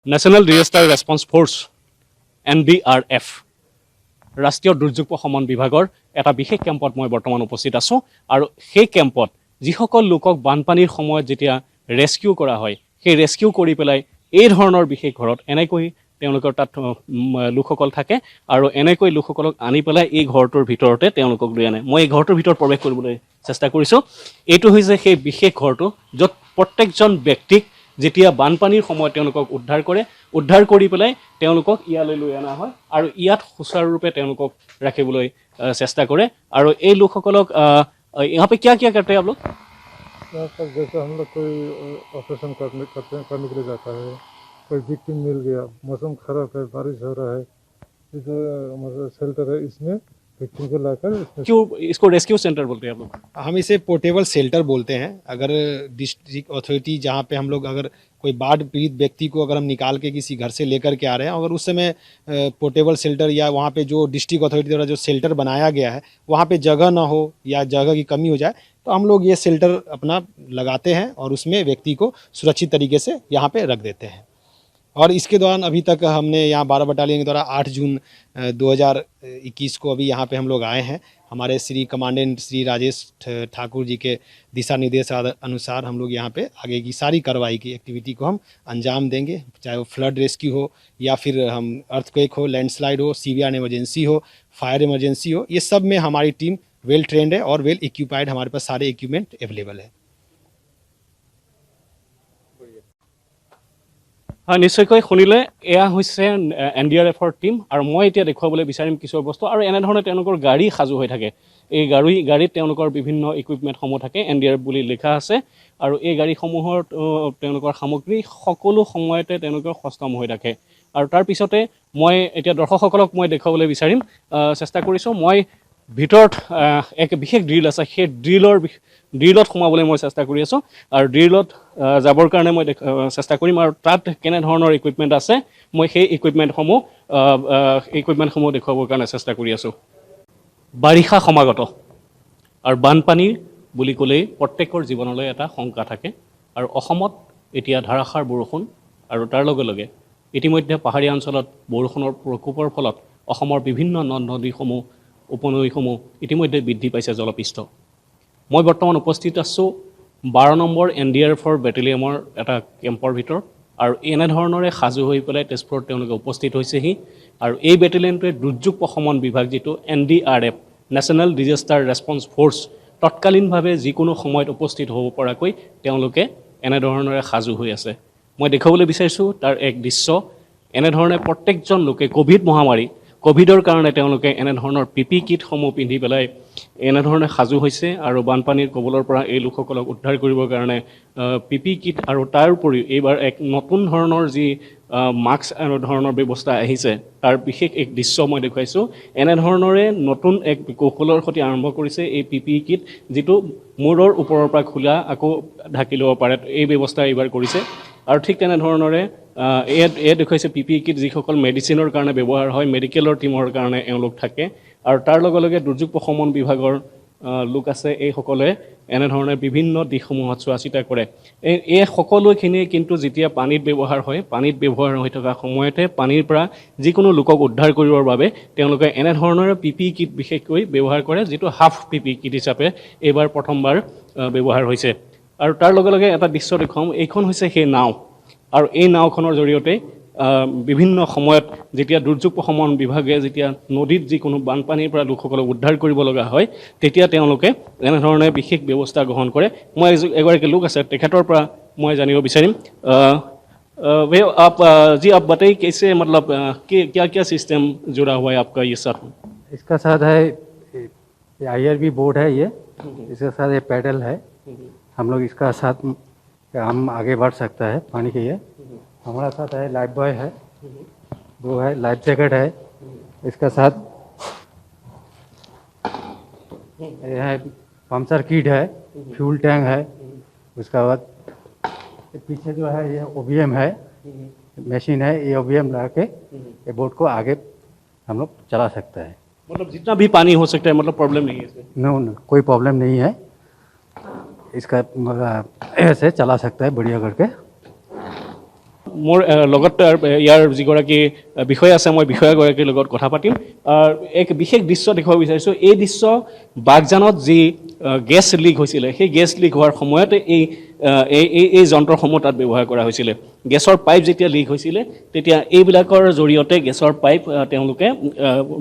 National disaster response force NDRF ৰাষ্ট্ৰীয় দুৰ্যোগ প্ৰশমন বিভাগৰ এটা বিশেষ কেম্পত মই বৰ্তমান উপস্থিত আছোঁ আৰু সেই কেম্পত যিসকল লোকক বানপানীৰ সময়ত যেতিয়া ৰেস্কিউ কৰা হয় সেই ৰেস্কিউ কৰি পেলাই এই ধৰণৰ বিশেষ ঘৰত এনেকৈ তেওঁলোকৰ তাত লোকসকল থাকে আৰু এনেকৈ লোকসকলক আনি পেলাই এই ঘৰটোৰ ভিতৰতে তেওঁলোকক লৈ আনে। মই এই ঘৰটোৰ ভিতৰত প্ৰৱেশ কৰিবলৈ চেষ্টা কৰিছোঁ। এইটো হৈছে সেই বিশেষ ঘৰটো য'ত প্ৰত্যেকজন ব্যক্তিক যেতিয়া বানপানীৰ সময়ত তেওঁলোকক উদ্ধাৰ কৰি পেলাই তেওঁলোকক ইয়ালৈ লৈ অনা হয় আৰু ইয়াত সুচাৰুৰূপে তেওঁলোকক ৰাখিবলৈ চেষ্টা কৰে। আৰু এই লোকসকলক यहाँ पे क्या क्या करते हैं आप लोग? यहाँ पर जैसे हम लोग कोई ऑपरेशन करने के लिए जाता है, कोई विक्टिम मिल गया, मौसम खराब है, बारिश हो रहा है, जो मतलब शेल्टर है इसमें विक्टिम को लाकर क्यों इसको रेस्क्यू सेंटर बोलते हैं आप लोग? हम इसे पोर्टेबल शेल्टर बोलते हैं। अगर डिस्ट्रिक्ट अथॉरिटी जहाँ पे हम लोग अगर कोई बाढ़ पीड़ित व्यक्ति को अगर हम निकाल के किसी घर से लेकर के आ रहे हैं, अगर उस समय पोर्टेबल शेल्टर या वहाँ पे जो डिस्ट्रिक्ट अथॉरिटी द्वारा जो शेल्टर बनाया गया है वहाँ पे जगह ना हो या जगह की कमी हो जाए तो हम लोग ये शेल्टर अपना लगाते हैं और उसमें व्यक्ति को सुरक्षित तरीके से यहाँ पे रख देते हैं। और इसके दौरान अभी तक हमने यहाँ 12 बटालियन के द्वारा 8 जून 2021 को अभी यहाँ पे हम लोग आए हैं। हमारे श्री कमांडेंट श्री राजेश ठाकुर जी के दिशा निर्देश अनुसार हम लोग यहाँ पे आगे की सारी कार्रवाई की एक्टिविटी को हम अंजाम देंगे, चाहे वो फ्लड रेस्क्यू हो या फिर हम अर्थक्वेक हो, लैंडस्लाइड हो, सीवीआर इमरजेंसी हो, फायर इमरजेंसी हो, ये सब में हमारी टीम वेल ट्रेंड है और वेल इक्विपाइड, हमारे पास सारे इक्विपमेंट अवेलेबल है। হয়, নিশ্চয়কৈ শুনিলে এয়া হৈছে NDRFৰ টিম আৰু মই এতিয়া দেখুৱাবলৈ বিচাৰিম কিছু বস্তু আৰু এনেধৰণে তেওঁলোকৰ গাড়ী সাজু হৈ থাকে। এই গাড়ীত তেওঁলোকৰ বিভিন্ন ইকুইপমেণ্টসমূহ থাকে, NDRF বুলি লিখা আছে আৰু এই গাড়ীসমূহৰ তেওঁলোকৰ সামগ্ৰী সকলো সময়তে তেওঁলোকৰ সষ্টম হৈ থাকে। আৰু তাৰ পিছতে মই এতিয়া দৰ্শকসকলক মই দেখুৱাবলৈ বিচাৰিম চেষ্টা কৰিছোঁ। মই ভিতৰত এক বিশেষ ড্ৰিল আছে, সেই ড্ৰিলত সোমাবলৈ মই চেষ্টা কৰি আছোঁ আৰু ড্ৰিলত যাবৰ কাৰণে মই চেষ্টা কৰিম আৰু তাত কেনেধৰণৰ ইকুইপমেণ্ট আছে মই সেই ইকুইপমেণ্টসমূহ দেখুৱাবৰ কাৰণে চেষ্টা কৰি আছোঁ। বাৰিষা সমাগত আৰু বানপানী বুলি ক'লেই প্ৰত্যেকৰ জীৱনলৈ এটা শংকা থাকে আৰু অসমত এতিয়া ধাৰাসাৰ বৰষুণ আৰু তাৰ লগে লগে ইতিমধ্যে পাহাৰীয়া অঞ্চলত বৰষুণৰ প্ৰকোপৰ ফলত অসমৰ বিভিন্ন নদ নদীসমূহ উপনৈসমূহ ইতিমধ্যে বৃদ্ধি পাইছে জলপৃষ্ঠ। মই বৰ্তমান উপস্থিত আছোঁ 12 নম্বৰ NDRFৰ বেটেলিয়নৰ এটা কেম্পৰ ভিতৰত আৰু এনেধৰণৰে সাজু হৈ পেলাই তেজপুৰত তেওঁলোকে উপস্থিত হৈছেহি আৰু এই বেটেলিয়নটোৱে দুৰ্যোগ প্ৰশমন বিভাগ যিটো NDRF national disaster response force তৎকালীনভাৱে যিকোনো সময়ত উপস্থিত হ'ব পৰাকৈ তেওঁলোকে এনেধৰণৰে সাজু হৈ আছে। মই দেখুৱাবলৈ বিচাৰিছোঁ তাৰ এক দৃশ্য। এনেধৰণে প্ৰত্যেকজন লোকে ক'ভিডৰ কাৰণে তেওঁলোকে এনেধৰণৰ PPE কিটসমূহ পিন্ধি পেলাই এনেধৰণে সাজু হৈছে আৰু বানপানীৰ কবলৰ পৰা এই লোকসকলক উদ্ধাৰ কৰিবৰ কাৰণে PPE কিট আৰু তাৰ উপৰিও এইবাৰ এক নতুন ধৰণৰ যি মাস্ক আৰু ধৰণৰ ব্যৱস্থা আহিছে তাৰ বিশেষ এক দৃশ্য মই দেখুৱাইছোঁ। এনেধৰণৰে নতুন এক কৌশলৰ সৈতে আৰম্ভ কৰিছে এই PPE কিট, যিটো মূৰৰ ওপৰৰ পৰা খোলা আকৌ ঢাকি ল'ব পাৰে, এই ব্যৱস্থা এইবাৰ কৰিছে। আৰু ঠিক তেনেধৰণৰে এয়া দেখুৱাইছে PPE কিট যিসকল মেডিচিনৰ কাৰণে ব্যৱহাৰ হয়, মেডিকেলৰ টিমৰ কাৰণে এওঁলোক থাকে আৰু তাৰ লগে লগে দুৰ্যোগ প্ৰশমন বিভাগৰ লোক আছে, এইসকলে এনেধৰণে বিভিন্ন দিশসমূহত চোৱা চিতা কৰে। এই সকলোখিনি কিন্তু যেতিয়া পানীত ব্যৱহাৰ হয়, পানীত ব্যৱহাৰ হৈ থকা সময়তে পানীৰ পৰা যিকোনো লোকক উদ্ধাৰ কৰিবৰ বাবে তেওঁলোকে এনেধৰণৰ PPE কিট বিশেষকৈ ব্যৱহাৰ কৰে, যিটো হাফ PPE কিট হিচাপে এইবাৰ প্ৰথমবাৰ ব্যৱহাৰ হৈছে। আৰু তাৰ লগে লগে এটা দৃশ্য দেখুৱাম, এইখন হৈছে সেই নাও আৰু এই নাওখনৰ জৰিয়তে বিভিন্ন সময়ত যেতিয়া দুৰ্যোগ প্ৰশমন বিভাগে যেতিয়া নদীত যিকোনো বানপানীৰ পৰা লোকসকলক উদ্ধাৰ কৰিব লগা হয় তেতিয়া তেওঁলোকে এনেধৰণে বিশেষ ব্যৱস্থা গ্ৰহণ কৰে। মই এগৰাকী লোক আছে, তেখেতৰ পৰা মই জানিব বিচাৰিম। आप बताइए कैसे, मतलब क्या क्या सिस्टम जुड़ा हुआ है आपका ये साथ? इसका साथ है IRB बोर्ड है, ये इसके साथ ये पैडल है। हम लोग इसका साथ हम आगे बढ़ सकता है पानी के। ये हमारा साथ है लाइफ बॉय है, वो है लाइफ जैकेट है, इसका साथ ये है पंचर किट है, फ्यूल टैंक है, उसका बाद पीछे जो है ये OBM है, मशीन है, ये OBM लगा के ये बोट को आगे हम लोग चला सकता है। मतलब जितना भी पानी हो सकता है, मतलब प्रॉब्लम नहीं है इसमें? नो कोई प्रॉब्लम नहीं है, इसका ऐसे चला सकता है बढ़िया करके। মোৰ লগত ইয়াৰ যিগৰাকী বিষয়া আছে মই বিষয়াগৰাকীৰ লগত কথা পাতিম। এক বিশেষ দৃশ্য দেখুৱাব বিচাৰিছোঁ। এই দৃশ্য বাগজানত যি গেছ লিক হৈছিলে, সেই গেছ লিক হোৱাৰ সময়তে এই যন্ত্ৰসমূহ তাত ব্যৱহাৰ কৰা হৈছিলে। গেছৰ পাইপ যেতিয়া লিক হৈছিলে তেতিয়া এইবিলাকৰ জৰিয়তে গেছৰ পাইপ তেওঁলোকে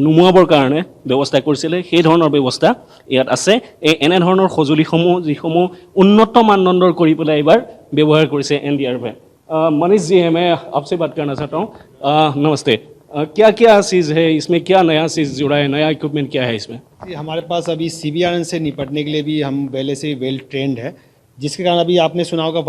নুমুৱাবৰ কাৰণে ব্যৱস্থা কৰিছিলে। সেই ধৰণৰ ব্যৱস্থা ইয়াত আছে। এনেধৰণৰ সঁজুলিসমূহ যিসমূহ উন্নত মানদণ্ডৰ কৰি পেলাই এইবাৰ ব্যৱহাৰ কৰিছে NDRF-এ। मनीष जी है, मैं आपसे बात करना चाहता हूँ। नमस्ते। क्या क्या चीज़ है इसमें, क्या नया चीज़ जुड़ा है, नया इक्विपमेंट क्या है इसमें? जी, हमारे पास अभी CBRN से निपटने के लिए भी हम पहले से वेल ट्रेंड है, जिसके कारण अभी आपने सुना होगा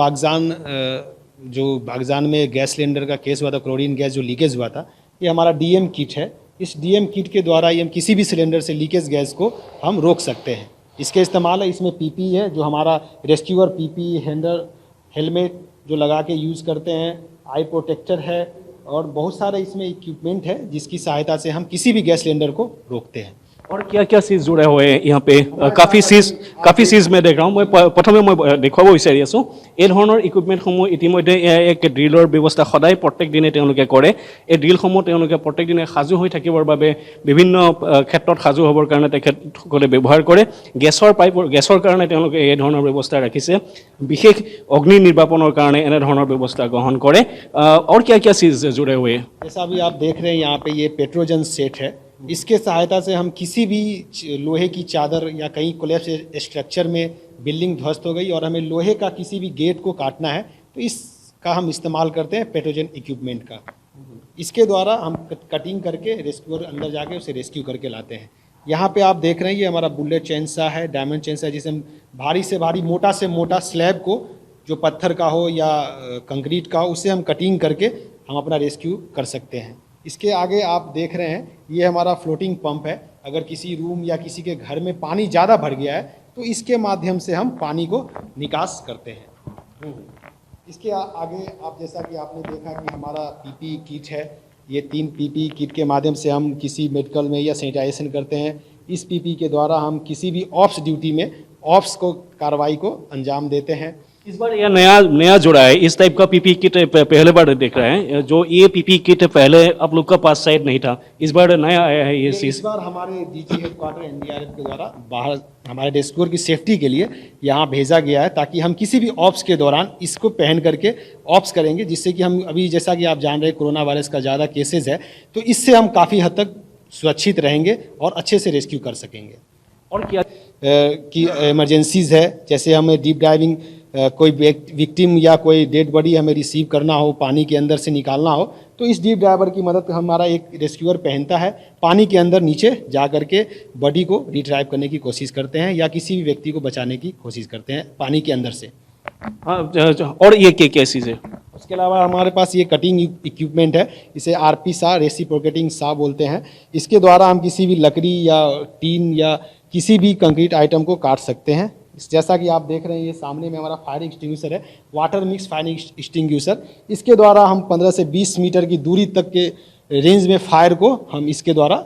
बागजान में गैस सिलेंडर का केस हुआ था, क्लोरीन गैस जो लीकेज हुआ था, ये हमारा DM किट है। इस DM किट के द्वारा ही हम किसी भी सिलेंडर से लीकेज गैस को हम रोक सकते हैं। इसके इस्तेमाल है, इसमें PPE है, जो हमारा रेस्क्यूअर PPE हेलमेट जो लगा के यूज़ करते हैं, आई प्रोटेक्टर है और बहुत सारे इसमें इक्विपमेंट है जिसकी सहायता से हम किसी भी गैस सिलेंडर को रोकते हैं। और क्या क्या चीज़ जुड़े हुए हैं यहाँ पे? काफ़ी चीज़ मैं देख रहा हूँ। मैं प्रथमे मैं देखुৱাব বিচাৰি আছোঁ এই ধৰণৰ ইকুইপমেণ্টসমূহ ইতিমধ্যে এক ড্ৰিলৰ ব্যৱস্থা সদায় প্ৰত্যেক দিনে তেওঁলোকে কৰে। এই ড্ৰিলসমূহ তেওঁলোকে প্ৰত্যেক দিনে সাজু হৈ থাকিবৰ বাবে বিভিন্ন ক্ষেত্ৰত সাজু হ'বৰ কাৰণে তেখেতসকলে ব্যৱহাৰ কৰে। গেছৰ কাৰণে তেওঁলোকে এই ধৰণৰ ব্যৱস্থা ৰাখিছে। বিশেষ অগ্নি নিৰ্বাপনৰ কাৰণে এনেধৰণৰ ব্যৱস্থা গ্ৰহণ কৰে। और क्या क्या चीज़ जुड़े हुए हैं? जैसा अभी आप देख रहे हैं यहाँ पे ये पेट्रोजन सेट है। इसके सहायता से हम किसी भी लोहे की चादर या कहीं कोलैप्स स्ट्रक्चर में बिल्डिंग ध्वस्त हो गई और हमें लोहे का किसी भी गेट को काटना है तो इसका हम इस्तेमाल करते हैं पेट्रोजन इक्विपमेंट का। इसके द्वारा हम कटिंग करके रेस्क्यूअर अंदर जाके उसे रेस्क्यू करके लाते हैं। यहाँ पे आप देख रहे हैं ये हमारा बुलेट चेंसा है, डायमंड चेंसा है, जिसे हम भारी से भारी मोटा से मोटा स्लैब को जो पत्थर का हो या कंक्रीट का हो उससे हम कटिंग करके हम अपना रेस्क्यू कर सकते हैं। इसके आगे आप देख रहे हैं ये हमारा फ्लोटिंग पंप है। अगर किसी रूम या किसी के घर में पानी ज़्यादा भर गया है तो इसके माध्यम से हम पानी को निकास करते हैं। इसके आगे आप जैसा कि आपने देखा कि हमारा PPE किट है। ये 3 PPE किट के माध्यम से हम किसी मेडिकल में या सैनिटाइजेशन करते हैं। इस PPE के द्वारा हम किसी भी ऑप्स ड्यूटी में ऑप्स को कार्रवाई को अंजाम देते हैं। इस बार यह नया जुड़ा है। इस टाइप का PPE किट पहले बार देख रहे हैं। जो ये PPE किट पहले आप लोग का पास शायद नहीं था, इस बार नया आया है ये चीज़। इस बार हमारे DG हेडक्वार्टर NDRF के द्वारा बाहर हमारे रेस्क्यूअर की सेफ्टी के लिए यहाँ भेजा गया है ताकि हम किसी भी ऑप्स के दौरान इसको पहन करके ऑप्स करेंगे, जिससे कि हम अभी जैसा कि आप जान रहे हैं कोरोना वायरस का ज़्यादा केसेस है तो इससे हम काफ़ी हद तक सुरक्षित रहेंगे और अच्छे से रेस्क्यू कर सकेंगे। और क्या कि इमरजेंसीज़ है, जैसे हमें डीप डाइविंग कोई विक्टिम या कोई डेड बॉडी हमें रिसीव करना हो, पानी के अंदर से निकालना हो तो इस डीप डाइवर की मदद हमारा एक रेस्क्यूअर पहनता है। पानी के अंदर नीचे जा करके बॉडी को रिट्राइव करने की कोशिश करते हैं या किसी भी व्यक्ति को बचाने की कोशिश करते हैं पानी के अंदर से। और ये क्या चीज़ है? उसके अलावा हमारे पास ये कटिंग इक्विपमेंट है, इसे RP सा रेसिप्रोकेटिंग सा बोलते हैं। इसके द्वारा हम किसी भी लकड़ी या टीन या किसी भी कंक्रीट आइटम को काट सकते हैं। जैसा कि आप देख रहे हैं ये सामने में हमारा फायर एक्सटिंग्विशर है, वाटर मिक्स फायर एक्सटिंग्विशर। इसके द्वारा हम 15 से 20 मीटर की दूरी तक के रेंज में फायर को हम इसके द्वारा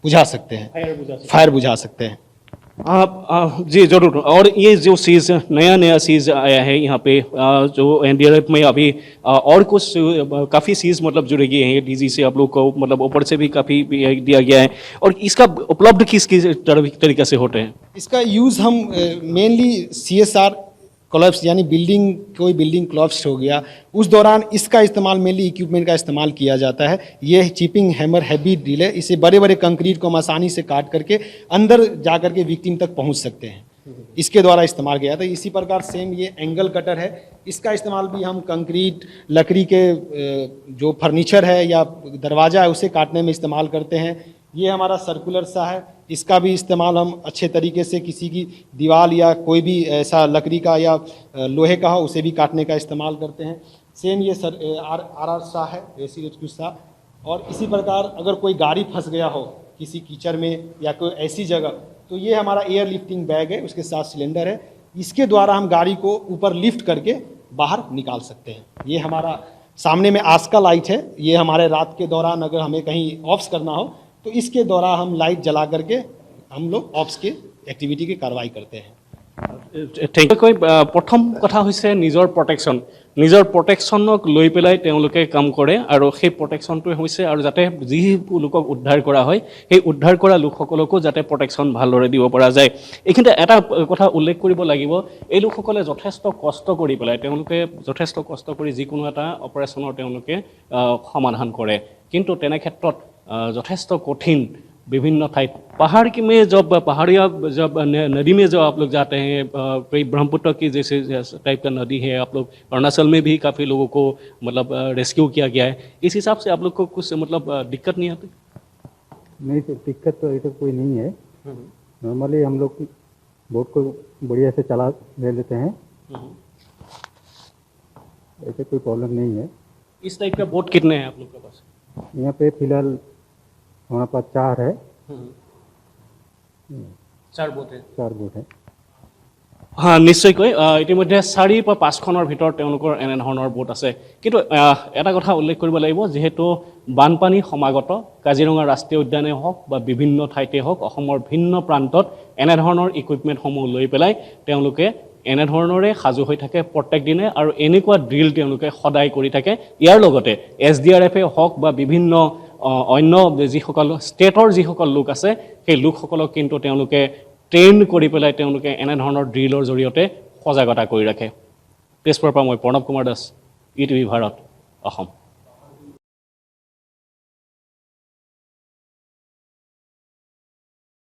बुझा सकते हैं, फायर बुझा सकते हैं। जी ज़रूर। और ये जो चीज़ नया चीज़ आया है यहाँ पे जो NDRF में अभी और कुछ काफ़ी चीज़ मतलब जुड़ेगी है DG से आप लोग को मतलब ऊपर से भी काफ़ी दिया गया है। और इसका उपलब्ध किस तरीके से होते हैं? इसका यूज़ हम मेनली CSR कोलैप्स यानी कोई बिल्डिंग कोलैप्स हो गया उस दौरान इसका इस्तेमाल मेनली इक्विपमेंट का इस्तेमाल किया जाता है। ये चिपिंग हैमर हैवी ड्रिल है, इसे बड़े बड़े कंक्रीट को हम आसानी से काट करके अंदर जा करके विक्टिम तक पहुंच सकते हैं, इसके द्वारा इस्तेमाल किया था। इसी प्रकार सेम ये एंगल कटर है, इसका इस्तेमाल भी हम कंक्रीट लकड़ी के जो फर्नीचर है या दरवाज़ा है उसे काटने में इस्तेमाल करते हैं। ये हमारा सर्कुलर सा है, इसका भी इस्तेमाल हम अच्छे तरीके से किसी की दीवार या कोई भी ऐसा लकड़ी का या लोहे का हो उसे भी काटने का इस्तेमाल करते हैं। सेम ये RR सा है, रेस्क्यू सा। और इसी प्रकार अगर कोई गाड़ी फंस गया हो किसी कीचड़ में या कोई ऐसी जगह तो ये हमारा एयर लिफ्टिंग बैग है, उसके साथ सिलेंडर है। इसके द्वारा हम गाड़ी को ऊपर लिफ्ट करके बाहर निकाल सकते हैं। ये हमारा सामने में आस्का लाइट है, ये हमारे रात के दौरान अगर हमें कहीं ऑफ्स करना हो तो इसके द्वारा हम लाइट जला करके हम लोग ऑप्स के एक्टिविटी की कार्रवाई करते हैं। ঠিক কৈ প্ৰথম কথা হৈছে নিজৰ প্ৰটেকশ্যন। নিজৰ প্ৰটেকশ্যনক লৈ পেলাই তেওঁলোকে কাম কৰে আৰু সেই প্ৰটেকশ্যনটোৱে হৈছে আৰু যাতে যি লোকক উদ্ধাৰ কৰা হয় সেই উদ্ধাৰ কৰা লোকসকলকো যাতে প্ৰটেকশ্যন ভালদৰে দিব পৰা যায়। এইখিনিতে এটা কথা উল্লেখ কৰিব লাগিব, এই লোকসকলে যথেষ্ট কষ্ট কৰি পেলাই তেওঁলোকে যথেষ্ট কষ্ট কৰি যিকোনো এটা অপাৰেশ্যনৰ তেওঁলোকে সমাধান কৰে, কিন্তু তেনে ক্ষেত্ৰত যথেষ্ট কঠিন विभिन्न ठाई पहाड़ की में जब पहाड़िया जब नदी में जो आप लोग जाते हैं, कई ब्रह्मपुत्र की जैसे टाइप का नदी है, आप लोग अरुणाचल में भी काफ़ी लोगों को मतलब रेस्क्यू किया गया है, इस हिसाब से आप लोग को कुछ मतलब दिक्कत नहीं आती? नहीं तो दिक्कत तो अभी तक कोई नहीं है। नॉर्मली हम लोग बोट को बढ़िया से चला ले लेते हैं, ऐसे कोई प्रॉब्लम नहीं है। इस टाइप का बोट कितने हैं आप लोग के पास? यहाँ पे फिलहाल हमारे पास 4 है। 4 बोट है। 4 बोट है। हाँ निश्चयকৈ ইতিমধ্যে 4 বা 5খনৰ ভিতৰত তেওঁলোকৰ এনে ধৰণৰ বোট আছে, কিন্তু এটা কথা উল্লেখ কৰিব লাগিব, যেহেতু বানপানী সমাগত কাজিৰঙা ৰাষ্ট্ৰীয় উদ্যানে হওক বা বিভিন্ন ঠাইতে হওক অসমৰ ভিন্ন প্ৰান্তত এনে ধৰণৰ ইকুইপমেণ্টসমূহ লৈ পেলাই তেওঁলোকে এনেধৰণৰে সাজু হৈ থাকে প্ৰত্যেক দিনে আৰু এনেকুৱা ড্ৰিল তেওঁলোকে সদায় কৰি থাকে। ইয়াৰ লগতে SDRF হওক বা বিভিন্ন অন্য যিসকল ষ্টেটৰ যিসকল লোক আছে সেই লোকসকলক কিন্তু তেওঁলোকে ট্ৰেইন কৰি পেলাই তেওঁলোকে এনেধৰণৰ ড্ৰিলৰ জৰিয়তে সজাগতা কৰি ৰাখে। তেজপুৰৰ পৰা মই প্ৰণৱ কুমাৰ দাস, ETV ভাৰত, অসম।